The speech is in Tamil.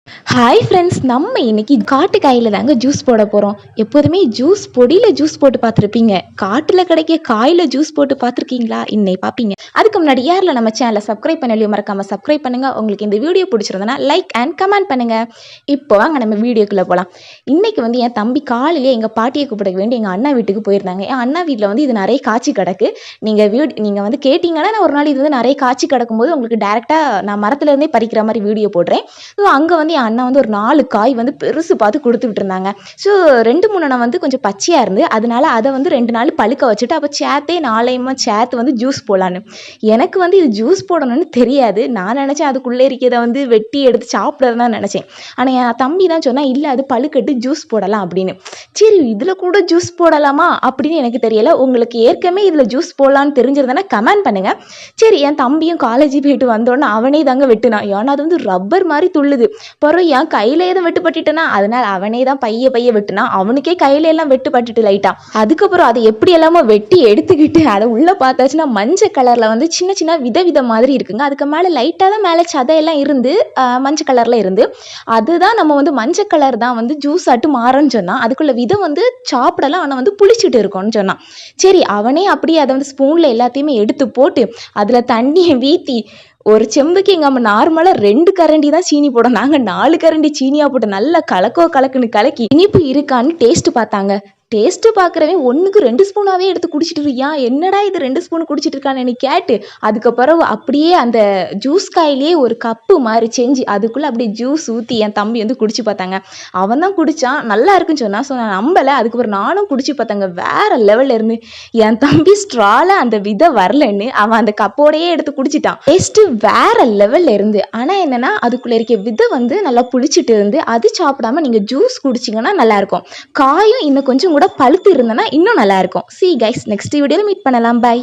ஹாய் ஃப்ரெண்ட்ஸ், நம்ம இன்னைக்கு காட்டு காயில் தாங்க ஜூஸ் போட போகிறோம். எப்போதுமே ஜூஸ் பொடியில் ஜூஸ் போட்டு பார்த்துருப்பீங்க. காட்டில் கிடைக்க காயில் ஜூஸ் போட்டு பார்த்துருக்கீங்களா? இன்னைக்கு பார்ப்பீங்க. அதுக்கு முன்னாடி யாரில் நம்ம சேனலை சப்ஸ்கிரைப் பண்ணலையோ மறக்காமல் சப்ஸ்கிரைப் பண்ணுங்கள். உங்களுக்கு இந்த வீடியோ பிடிச்சிருந்தனா லைக் அண்ட் கமெண்ட் பண்ணுங்கள். இப்போ வாங்க நம்ம வீடியோக்குள்ளே போகலாம். இன்றைக்கி என் தம்பி காலையிலே எங்கள் பாட்டியை கூப்பிட வேண்டி எங்கள் அண்ணா வீட்டுக்கு போயிருந்தாங்க. என் அண்ணா வீட்டில் இது நிறைய காய்ச்சி கிடக்கு. நீங்கள் கேட்டிங்கன்னா நான் ஒரு நாள் இது நிறைய காய்ச்சி கிடக்கும்போது உங்களுக்கு டேரெக்டாக நான் மரத்துலேருந்தே பறிக்கிற மாதிரி வீடியோ போடுறேன். ஸோ அங்கே என் அண்ணா ஒரு 4 காய் பெருசு பார்த்து கொடுத்துட்டு இருந்தாங்க. ஸோ 2-3 கொஞ்சம் பச்சையாக இருந்து அதனால அதை 2 நாள் பழுக்க வச்சுட்டு அப்போ சேர்த்தே 4 சேர்த்து ஜூஸ் போடலான்னு. எனக்கு இது ஜூஸ் போடணும்னு தெரியாது. நான் நினச்சேன் அதுக்குள்ளே இருக்கிறத வெட்டி எடுத்து சாப்பிட்றது தான் நினச்சேன். ஆனால் என் தம்பி தான் சொன்னால் இல்லை அது பழுக்கட்டு ஜூஸ் போடலாம் அப்படின்னு. சரி இதில் கூட ஜூஸ் போடலாமா அப்படின்னு எனக்கு தெரியலை. உங்களுக்கு ஏற்கனவே இதில் ஜூஸ் போடலான்னு தெரிஞ்சிருந்தேன்னா கமெண்ட் பண்ணுங்கள். சரி என் தம்பியும் காலேஜ் போயிட்டு வந்தோடனே அவனே தாங்க வெட்டினான். ஏன்னா அது ரப்பர் மாதிரி துள்ளுது. பிறகு என் கையில எதுவும் வெட்டுப்பட்டுட்டேனா அதனால அவனே தான் பைய வெட்டுனான். அவனுக்கே கையில எல்லாம் வெட்டுப்பட்டுட்டு லைட்டா. அதுக்கப்புறம் அதை எப்படி எல்லாமோ வெட்டி எடுத்துக்கிட்டு அதை உள்ள பார்த்தாச்சுன்னா மஞ்சள் கலர்ல சின்ன சின்ன வித மாதிரி இருக்குங்க. அதுக்கு மேல லைட்டா தான் மேலே சதையெல்லாம் இருந்து மஞ்சள் கலர்ல இருந்து அதுதான் நம்ம மஞ்சள் கலர் தான் ஜூஸ் ஆட்டு மாறன்னு சொன்னான். அதுக்குள்ள விதம் சாப்பிடலாம் ஆனா புளிச்சுட்டு இருக்கும்னு சொன்னான். சரி அவனே அப்படியே அதை ஸ்பூன்ல எல்லாத்தையுமே எடுத்து போட்டு அதுல தண்ணியை வீத்தி ஒரு செம்புக்கு எங்கள் அம்மா நார்மலாக 2 கரண்டி தான் சீனி போடும். நாங்கள் 4 கரண்டி சீனியாக போட்டு நல்லா கலக்குன்னு கலக்கி இனிப்பு இருக்கான்னு டேஸ்ட் பார்த்தாங்க. டேஸ்ட்டு பார்க்குறவன் 1க்கு 2 ஸ்பூனாகவே எடுத்து குடிச்சிட்டு இருக்கியான். என்னடா இது 2 ஸ்பூன் குடிச்சிட்டு இருக்கான்னு கேட்டு அதுக்கப்புறம் அப்படியே அந்த ஜூஸ் காயிலே ஒரு கப்பு மாதிரி செஞ்சு அதுக்குள்ளே அப்படியே ஜூஸ் ஊற்றி என் தம்பி குடிச்சு பார்த்தாங்க. அவன் தான் குடித்தான், நல்லா இருக்குன்னு சொன்னான். ஸோ நான் நம்பலை. அதுக்கப்புறம் நானும் குடிச்சு பார்த்தாங்க. வேறு லெவலில் இருந்து என் தம்பி ஸ்ட்ரால அந்த விதை வரலன்னு அவன் அந்த கப்போடையே எடுத்து குடிச்சிட்டான். டேஸ்ட்டு வேறு லெவலில் இருந்து. ஆனால் என்னென்னா அதுக்குள்ளே இருக்க விதை நல்லா புளிச்சிட்டு இருந்து அது சாப்பிடாம நீங்கள் ஜூஸ் குடிச்சிங்கன்னா நல்லாயிருக்கும். காயும் இன்னும் கொஞ்சம் கூட பழுத்து இருந்தனா இன்னும் நல்லா இருக்கும். See guys, next வீடியோல மீட் பண்ணலாம். Bye.